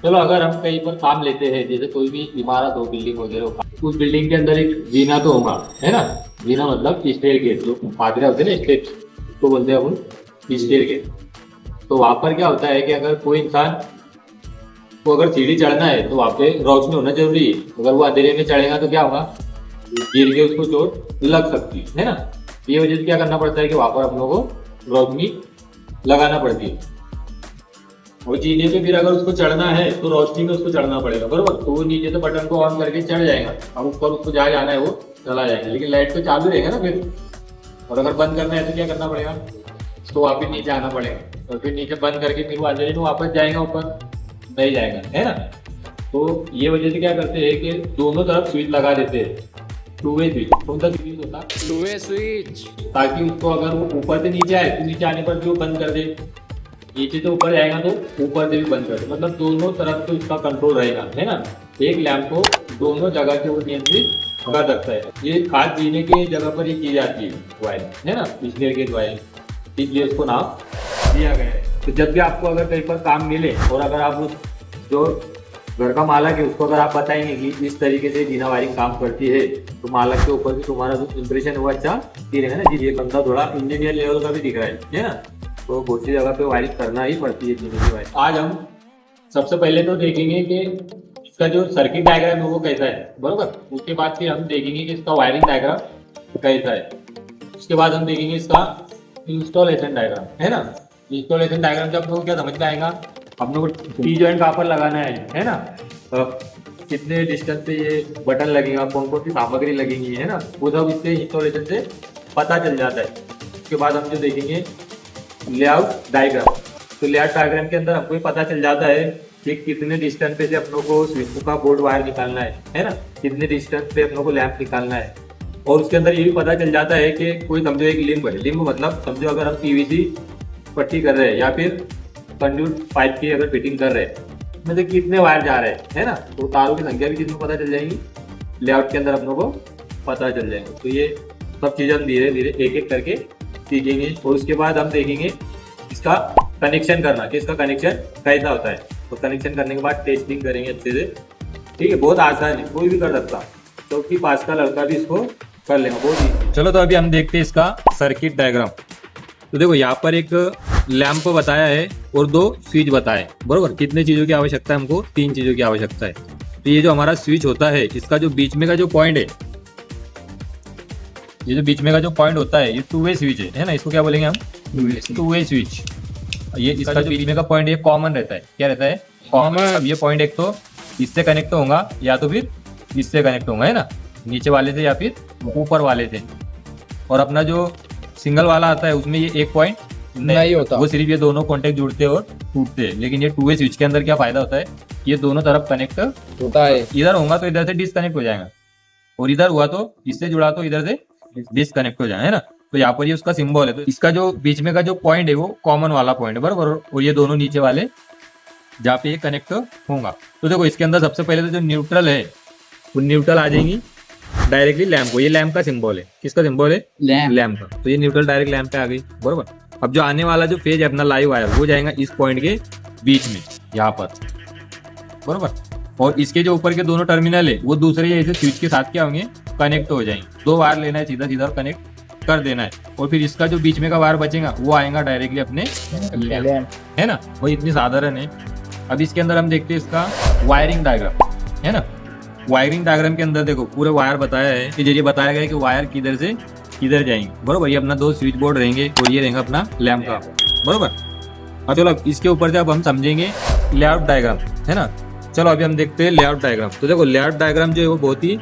चलो अगर हम कहीं पर काम लेते हैं, जैसे कोई भी इमारत हो, बिल्डिंग वगैरह हो, उस बिल्डिंग के अंदर एक जीना तो होगा, है ना। जीना मतलब स्टेयर गेट, जो पादरे होते हैं ना, स्टेप्स, उसको बोलते हैं अपन स्टेयर गेट। तो वहां पर क्या होता है कि अगर कोई इंसान को अगर सीढ़ी चढ़ना है तो वहां पे रोशनी होना जरूरी है। अगर वो अंधेरे में चढ़ेगा तो क्या होगा, गिर के उसको चोट लग सकती है ना। ये वजह से क्या करना पड़ता है कि वहां पर हम लोगों को रोशनी लगाना पड़ती है। और जीने पे फिर अगर उसको चढ़ना है तो रोशनी में उसको चढ़ना पड़ेगा, बरोबर। तो वो नीचे से बटन को ऑन करके चढ़ जाएगा, अब ऊपर उसको जहाँ जाना है वो चला जाएगा, लेकिन लाइट तो चालू रहेगा ना फिर। और अगर बंद करना है तो क्या करना पड़ेगा, उसको वापस नीचे आना पड़ेगा, और फिर नीचे बंद करके फिर वो अंधेरे में वापस जाएगा, ऊपर नहीं जाएगा, है ना। तो ये वजह से क्या करते हैं कि दोनों तरफ स्विच लगा देते हैं, टू वे स्विच। कौन सा स्विच होता है, टू वे स्विच। ताकि उसको अगर वो ऊपर से नीचे आए तो नीचे आने पर भी वो बंद कर दे, नीचे से ऊपर जाएगा तो ऊपर से भी बंद कर दे। मतलब दोनों तरफ से उसका कंट्रोल रहेगा, है ना। एक लैंप को दोनों जगह से वो नियंत्रित कर सकता है। ये खास जीने के जगह पर ही की जाती है वायरिंग, है ना, स्टेयर गेट वायरिंग, इसलिए उसको नाम दिया गया है। तो जब भी आपको अगर कहीं पर काम मिले और अगर आप उस जो घर का मालक है उसको अगर आप बताएंगे कि इस तरीके से जीना वायरिंग काम करती है, तो मालक के ऊपर भी तुम्हारा जो इंप्रेशन हुआ अच्छा ही रहेगा ना जी, ये बंदा थोड़ा इंजीनियर लेवल का भी दिख रहा है ना। तो बहुत सी जगह पे वायरिंग करना ही पड़ती है जीने की वायरिंग। आज हम सबसे पहले तो देखेंगे कि इसका जो सर्किट डायग्राम है वो कैसा है, बरोबर। उसके बाद फिर हम देखेंगे कि इसका वायरिंग डायग्राम कैसा है। उसके बाद हम देखेंगे इसका इंस्टॉलेशन डायग्राम, है ना। इंस्टॉलेशन डायग्राम से आप लोगों को क्या समझ में आएगा, हम लोग को टी जॉइंट कहाँ पर लगाना है ना, कितने डिस्टेंस पे ये बटन लगेगा, कौन कौन सी सामग्री लगेगी, है ना, वो सब इससे इंस्टॉलेशन से पता चल जाता है। उसके बाद हम जो देखेंगे लेआउट डायग्राम, तो लेआउट डायग्राम के अंदर हमको पता चल जाता है कि कितने डिस्टेंस पे से अपनों को स्विच का बोर्ड वायर निकालना है ना, कितने डिस्टेंस पे अपनों को लैंप निकालना है। और उसके अंदर ये भी पता चल जाता है कि कोई समझो एक लिंब है, लिंब मतलब समझो अगर हम पीवीसी पट्टी कर रहे हैं या फिर कंड्यूट पाइप की अगर फिटिंग कर रहे हैं, मतलब कितने वायर जा रहे हैं, है ना। तो तारों की संख्या भी कितनी पता चल जाएगी, लेआउट के अंदर अपनों को पता चल जाएगा। तो ये सब चीज़ें हम धीरे धीरे एक एक करके सीखेंगे। और उसके बाद हम देखेंगे इसका कनेक्शन करना, कि इसका कनेक्शन कैसा होता है। तो कनेक्शन करने के बाद टेस्टिंग करेंगे अच्छे से, ठीक है। बहुत आसान है, कोई भी कर सकता, क्योंकि पास का लड़का भी इसको कर लेगा, बहुत ईजी। चलो तो अभी हम देखते हैं इसका सर्किट डायग्राम। तो देखो यहाँ पर एक लैंप बताया है और दो स्विच बताए, बरोबर। कितने चीज़ों की आवश्यकता है हमको, 3 चीज़ों की आवश्यकता है। तो ये जो हमारा स्विच होता है, इसका जो बीच में का जो पॉइंट है, ये जो बीच में का जो पॉइंट होता है, ये टू वे स्विच है ना, इसको क्या बोलेंगे हम, टू वे स्विच। ये इसका जो बीच में का पॉइंट ये कॉमन रहता है, क्या रहता है, कॉमन। अब ये पॉइंट एक तो इससे कनेक्ट होगा या तो फिर इससे कनेक्ट होगा, है ना, नीचे वाले से या फिर ऊपर वाले से। और अपना जो सिंगल वाला आता है उसमें ये एक पॉइंट नहीं होता, वो सिर्फ ये दोनों कॉन्टेक्ट जुड़ते और टूटते हैं। लेकिन ये टू वे स्विच के अंदर क्या फायदा होता है, ये दोनों तरफ कनेक्ट होता है। इधर होगा तो इधर से डिसकनेक्ट हो जाएगा, और इधर हुआ तो इससे जुड़ा तो इधर से डिसकनेक्ट हो जाए, है ना। तो यहाँ पर ये उसका सिंबल है। तो इसका जो बीच में का जो पॉइंट है वो कॉमन वाला पॉइंट है, बराबर। और ये दोनों नीचे वाले जहाँ पे ये कनेक्ट होगा। तो देखो इसके अंदर सबसे पहले तो जो न्यूट्रल है वो न्यूट्रल आ जाएंगी डायरेक्टली लैंप को। ये लैंप का सिंबल है, किसका सिंबल है, लैंप का। तो ये न्यूट्रल डायरेक्ट लैंप पे आ गई, बराबर। अब जो आने वाला जो फेज है अपना लाइव वायर, वो जाएगा इस पॉइंट के बीच में, यहाँ पर, बराबर। और इसके जो ऊपर के दोनों टर्मिनल है वो दूसरे ऐसे स्विच के साथ क्या होंगे, कनेक्ट हो जाएंगे। 2 वायर लेना है, सीधा सीधा कनेक्ट कर देना है। और फिर इसका जो बीच में का वायर बचेगा वो आएगा डायरेक्टली अपने लैंप, है ना। वो इतनी साधारण है। अब इसके अंदर हम देखते हैं इसका वायरिंग डायग्राम, है ना। वायरिंग डायग्राम के अंदर देखो पूरे वायर बताया है, के जरिए बताया गया है कि वायर किधर से किधर जाएंगे, बरोबर। ये अपना 2 स्विच बोर्ड रहेंगे और ये रहेगा अपना लैंप का, बरोबर। और चलो इसके ऊपर से अब हम समझेंगे लेआउट डायग्राम, है ना। चलो अभी हम देखते हैं लेआउट डायग्राम। तो देखो लेआउट डायग्राम जो है वो बहुत ही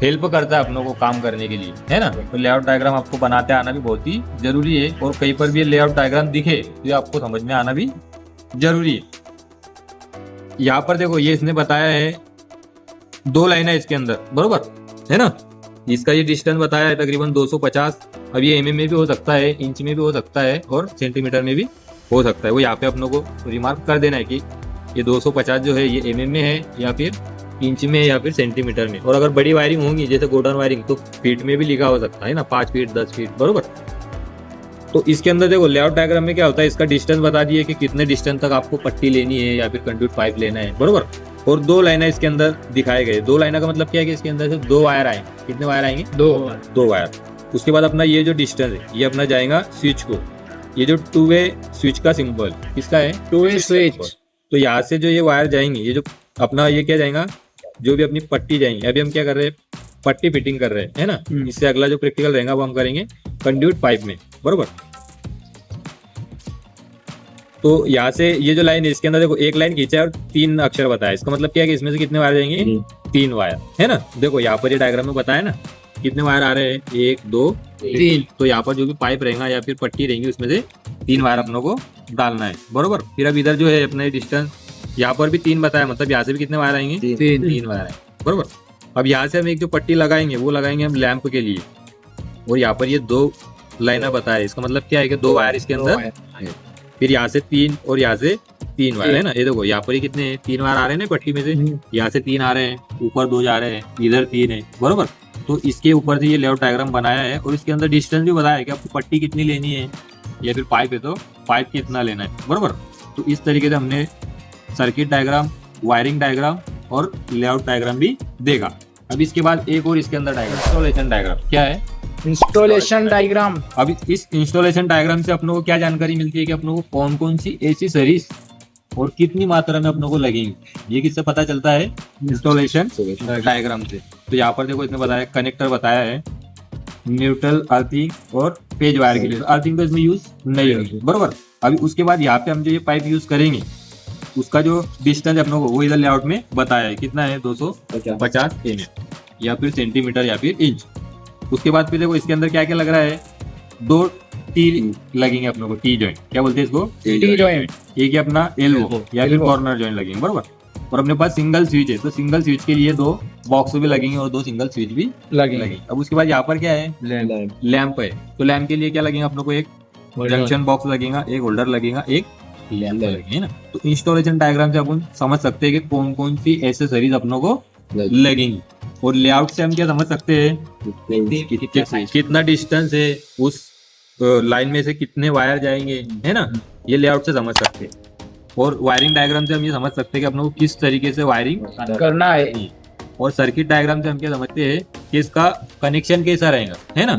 हेल्प करता है अपनों को काम करने के लिए, है ना। तो लेआउट डायग्राम आपको बनाते आना भी बहुत ही जरूरी है, और कहीं पर भी लेआउट डायग्राम दिखे तो ये आपको समझ में आना भी जरूरी है। यहाँ पर देखो ये इसने बताया है 2 लाइन है इसके अंदर, बरोबर, है ना। इसका ये डिस्टेंस बताया है तकरीबन 250। अब ये mm में भी हो सकता है, इंच में भी हो सकता है, और सेंटीमीटर में भी हो सकता है। वो यहाँ पे अपनों को रिमार्क कर देना है कि ये 250 जो है ये mm में है या फिर इंच में है या फिर सेंटीमीटर में। और अगर बड़ी वायरिंग होंगी जैसे गोडाउन वायरिंग तो फीट में भी लिखा हो सकता है ना, 5 फीट 10 फीट, बरोबर। तो इसके अंदर देखो लेआउट डायग्राम में क्या होता है, इसका डिस्टेंस बता दिए कि कितने डिस्टेंस तक आपको पट्टी लेनी है या फिर कंडक्ट पाइप लेना है, बरोबर। और 2 लाइनें इसके अंदर दिखाए गए। 2 लाइनों का मतलब क्या है कि इसके अंदर से 2 वायर आएंगे। कितने वायर आएंगे? 2 वायर। उसके बाद अपना ये जो डिस्टेंस है ये अपना जाएगा स्विच को। ये जो 2 वे स्विच का सिंबल किसका है? 2 वे स्विच। तो यहाँ से जो ये वायर जाएंगे, ये जो अपना ये क्या जाएगा, जो भी अपनी पट्टी जाएंगी। अभी हम क्या कर रहे हैं, पट्टी फिटिंग कर रहे हैं, है ना। इससे अगला जो प्रैक्टिकल रहेगा वो हम करेंगे कंड्यूट पाइप में, बरोबर। तो यहाँ से ये जो लाइन है इसके अंदर देखो एक लाइन खींचा है और 3 अक्षर बताया। इसका मतलब क्या है कि इसमें से कितने वायर जाएंगे? 3 वायर, है ना। देखो यहाँ पर ये डायग्राम में बताया ना कितने वायर आ रहे हैं, 1 2 3। तो यहाँ पर जो भी पाइप रहेगा या फिर पट्टी रहेंगी उसमें से 3 वायर अपनों को डालना है, बरोबर। फिर अब इधर जो है अपना डिस्टेंस यहाँ पर भी 3 बताया, मतलब यहाँ से भी कितने वायर आएंगे? 3 वायर है, बरोबर। अब यहाँ से हम एक जो पट्टी लगाएंगे वो लगाएंगे हम लैंप के लिए, और यहाँ पर ये 2 लाइनें बताया। इसका मतलब क्या है कि 2 वायर इसके अंदर, फिर यहाँ से 3 और यहाँ से 3 वायर, है ना। ये देखो यहाँ पर ही कितने 3 वायर आ रहे हैं ना पट्टी में से, यहाँ से 3 आ रहे हैं, ऊपर 2 जा रहे हैं, इधर 3 है, बरोबर। तो इसके ऊपर से ये लेआउट डायग्राम बनाया है और इसके अंदर डिस्टेंस भी बताया है कि आपको पट्टी कितनी लेनी है, या फिर पाइप है तो पाइप कितना लेना है, बरोबर। तो इस तरीके से हमने सर्किट डायग्राम, वायरिंग डायग्राम और लेआउट डायग्राम भी देखा। अब इसके बाद एक और इसके अंदर डायग्राम, इंस्टॉलेशन डायग्राम। क्या है? Installation diagram. अब इस इंस्टॉलेशन डायग्राम से अपनों को क्या जानकारी मिलती है कि अपनों को कौन कौन सी ऐसी सर्विस और कितनी मात्रा में अपनों को लगेंगी, ये किससे पता चलता है? इंस्टॉलेशन डायग्राम से। तो यहाँ पर देखो इसमें बताया, कनेक्टर बताया है, न्यूट्रल, अर्थिंग और पेज वायर के लिए। अर्थिंग तो इसमें यूज नहीं होगी, बरोबर। अभी उसके बाद यहाँ पे हम जो ये पाइप यूज करेंगे उसका जो डिस्टेंस अपनों को वो इधर लेआउट में बताया है, कितना है? 250 mm या फिर सेंटीमीटर या फिर इंच। उसके बाद फिर देखो इसके अंदर क्या क्या लग रहा है, 2 टी लगेंगे अपनों को, टी जॉइंट। क्या बोलते हैं इसको? T joint. एक ही अपना एल्बो या फिर कॉर्नर जॉइंट लगेंगे, बरोबर। और अपने पास सिंगल स्विच है तो सिंगल स्विच के लिए 2 बॉक्स भी लगेंगे और 2 सिंगल स्विच भी लगेंगे। अब उसके बाद यहाँ पर क्या है? लैंप है। तो लैंप के लिए क्या लगेगा अपनों को? एक जंक्शन बॉक्स लगेगा, एक होल्डर लगेगा, एक लैंप लगेगी, है ना। तो इंस्टॉलेशन डायग्राम से अपन समझ सकते हैं कि कौन कौन सी एसेसरीज अपनों को लगेंगी। और लेआउट से हम क्या समझ सकते हैं, कितना डिस्टेंस है, उस लाइन में से कितने वायर जाएंगे, है ना। ये लेआउट से समझ सकते हैं। और वायरिंग डायग्राम से हम ये समझ सकते हैं कि अपनों को किस तरीके से वायरिंग करना है। और सर्किट डायग्राम से हम क्या समझते हैं कि इसका कनेक्शन कैसा रहेगा, है ना,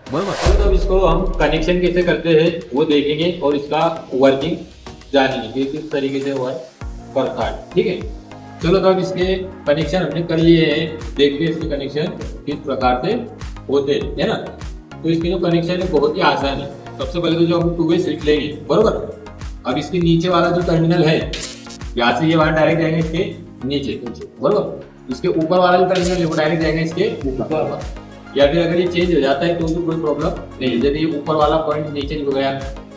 बरोबर। तो अब इसको हम कनेक्शन कैसे करते हैं वो देखेंगे और इसका वर्किंग जानेंगे कि किस तरीके से वर्क करता है, ठीक है। चलो तो अब इसके कनेक्शन हमने कर लिए हैं, देखते हैं इसके कनेक्शन किस प्रकार से होते हैं, है ना। तो इसके जो कनेक्शन है बहुत ही आसान है। सबसे पहले तो जो हम 2 वे स्विच लेंगे, बरोबर। अब इसके नीचे वाला जो टर्मिनल है, यहाँ से ये वायर डायरेक्ट जाएंगे इसके नीचे, बरोबर। इसके ऊपर वाला जो टर्मिनल है वो डायरेक्ट जाएगा इसके ऊपर, या फिर अगर ये चेंज हो जाता है तो भी कोई प्रॉब्लम नहीं। यदि ये ऊपर वाला पॉइंट नीचे जुड़ गया,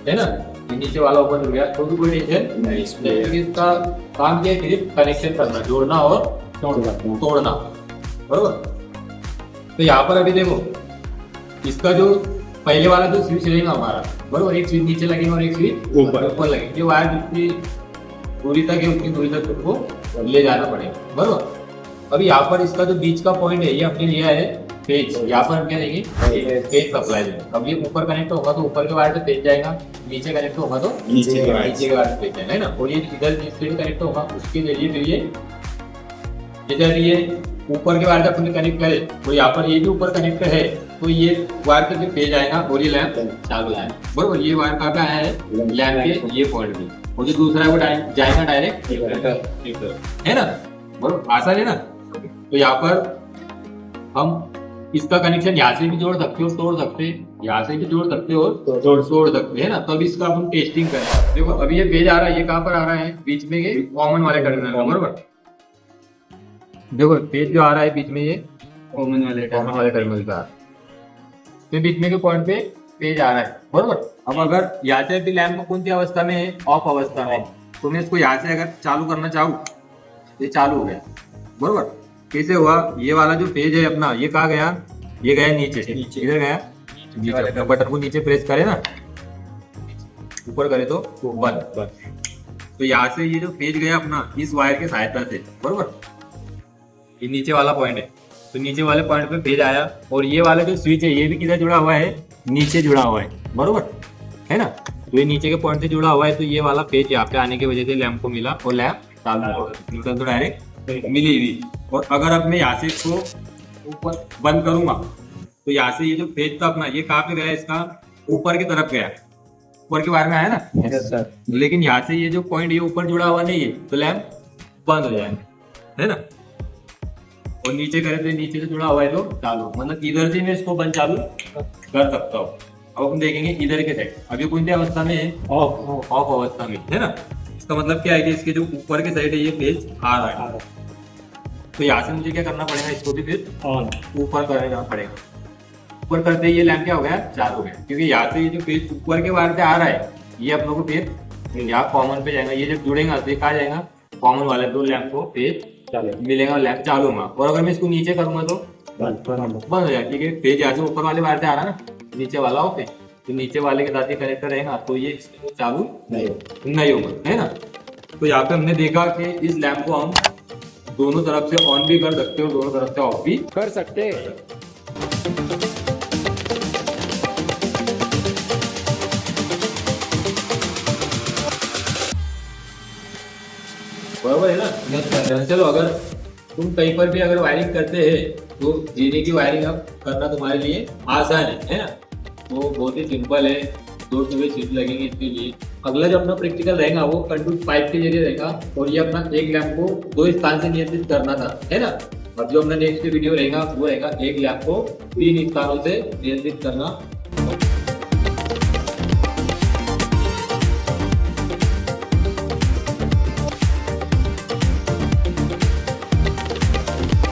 है ना, ये नीचे वाला ऊपर जुड़ गया तो भी कोई टेंशन नहीं। इसका काम क्या है? सिर्फ कनेक्शन करना, जोड़ना और तोड़ना, बरोबर। तो यहाँ पर अभी देखो इसका जो पहले वाला जो स्विच रहेगा हमारा, बरोबर, एक स्विच नीचे लगेगा और एक स्विच ऊपर लगेगा। ये वायर जितनी दूरी तक है उतनी दूरी तक उसको ले जाना पड़ेगा, बरोबर। अभी यहाँ पर इसका जो बीच का पॉइंट है ये हमने लिया है पेज। यहाँ पर हम क्या देंगे? पेज सप्लाई देंगे। अब ये ऊपर कनेक्ट होगा तो ऊपर के वायर पे पेज जाएगा, नीचे कनेक्ट होगा तो नीचे के वायर पे पेज जाएगा, है ना। और ये इधर जिससे कनेक्ट होगा उसके जरिए फिर ये ऊपर के वायर पे अपने कनेक्ट करे तो यहाँ पर ये भी ऊपर कनेक्ट है तो ये वायर पे फिर पेज आएगा और ये लैंप चालू आएगा, बरोबर। ये वायर कहाँ पे आया है? लैंप के ये पॉइंट में। और जो दूसरा है वो जाएगा डायरेक्ट, है ना, बरोबर, आसान है ना। तो यहाँ पर हम इसका कनेक्शन यहाँ से भी जोड़ सकते हो, तोड़ सकते, यहाँ से भी जोड़ सकते हो और तोड़ सकते, है ना। तो अभी इसका हम टेस्टिंग करें। देखो अभी ये पेज आ रहा है, ये कहाँ पर आ रहा है? बीच में ये कॉमन वाले टर्मिनल, बरोबर। देखो पेज जो आ रहा है बीच में ये कॉमन वाले टर्मिनल का, तो बीच में के पॉइंट पे पेज आ रहा है, बरोबर। अब अगर यहाँ से भी लैंप कौन सी अवस्था में है? ऑफ अवस्था में। तो मैं इसको यहाँ से अगर चालू करना चाहूँ, ये चालू हो गया, बरोबर। कैसे हुआ? ये वाला जो पेज है अपना ये कहाँ गया? ये गया नीचे, इधर गया नीचे। बटन को नीचे प्रेस करे ना, ऊपर करे तो बंद। तो यहाँ से ये जो पेज गया अपना इस वायर के सहायता से, बरोबर। ये नीचे वाला पॉइंट है तो नीचे वाले पॉइंट पे पेज आया और ये वाला जो स्विच है ये भी किधर जुड़ा हुआ है? नीचे जुड़ा हुआ है, बरोबर। है ना। तो ये नीचे के पॉइंट से जुड़ा हुआ है, तो ये वाला पेज यहाँ पे आने की वजह से लैंप को मिला और लैंप चालू हो गया, तो डायरेक्ट मिली हुई। और अगर अब मैं यहाँ से इसको ऊपर बंद करूंगा तो यहाँ से ये जो पेज था अपना, ये कहाँ पे गया, इसका ऊपर की तरफ गया, ऊपर के बारे में आया ना। Yes sir. लेकिन यहाँ से ये जो पॉइंट ये ऊपर जुड़ा हुआ नहीं है, तो लैंप बंद हो जाएगा, है ना। और नीचे करे तो नीचे से जुड़ा हुआ है तो चालू, मतलब इधर से मैं इसको बंद चालू कर सकता हूँ। अब हम देखेंगे इधर के साइड, अभी कौन सी अवस्था में है, ऑफ अवस्था में, है ना। इसका मतलब क्या है कि इसके जो ऊपर के साइड है ये पेज आ रहा है, तो यहाँ से मुझे क्या करना पड़ेगा, इसको भी फिर ऊपर करना पड़ेगा। ऊपर करते ही ये लैंप क्या हो गया, चालू हो गया, क्योंकि यहाँ से ये जो पेज ऊपर के वायर पे आ रहा है, ये अपनों को फिर यहाँ कॉमन पे जाएगा, ये जब जुड़ेगा तो ये कहाँ जाएगा, कॉमन वाले दो लैंप को पेज मिलेगा, लैंप चालू होगा। और अगर मैं इसको नीचे करूंगा तो बंद हो जाएगा, क्योंकि पेज यहाँ से ऊपर वाले वायर पे आ रहा है ना, नीचे वाला हो पे, तो नीचे वाले के साथ ही कनेक्टर रहेगा, तो ये चालू नहीं होगा, है ना। तो यहाँ पे हमने देखा कि इस लैंप को हम दोनों तरफ से ऑन भी कर सकते हो, दोनों तरफ से ऑफ भी कर सकते हैं। बराबर है ना। चलो अगर तुम कहीं पर भी अगर वायरिंग करते हैं तो जीने की वायरिंग अब करना तुम्हारे लिए आसान है ना। तो बहुत ही सिंपल है, 2 ट्यूबें स्विच लगेंगे इसके लिए। अगला जो अपना प्रैक्टिकल रहेगा वो कंट्रोल पाइप के जरिए रहेगा, और ये अपना एक लैंप को 2 स्थान से नियंत्रित करना था, है ना। अब जो अपना नेक्स्ट वीडियो रहेगा वो रहेगा एक लैंप को 3 स्थानों से नियंत्रित करना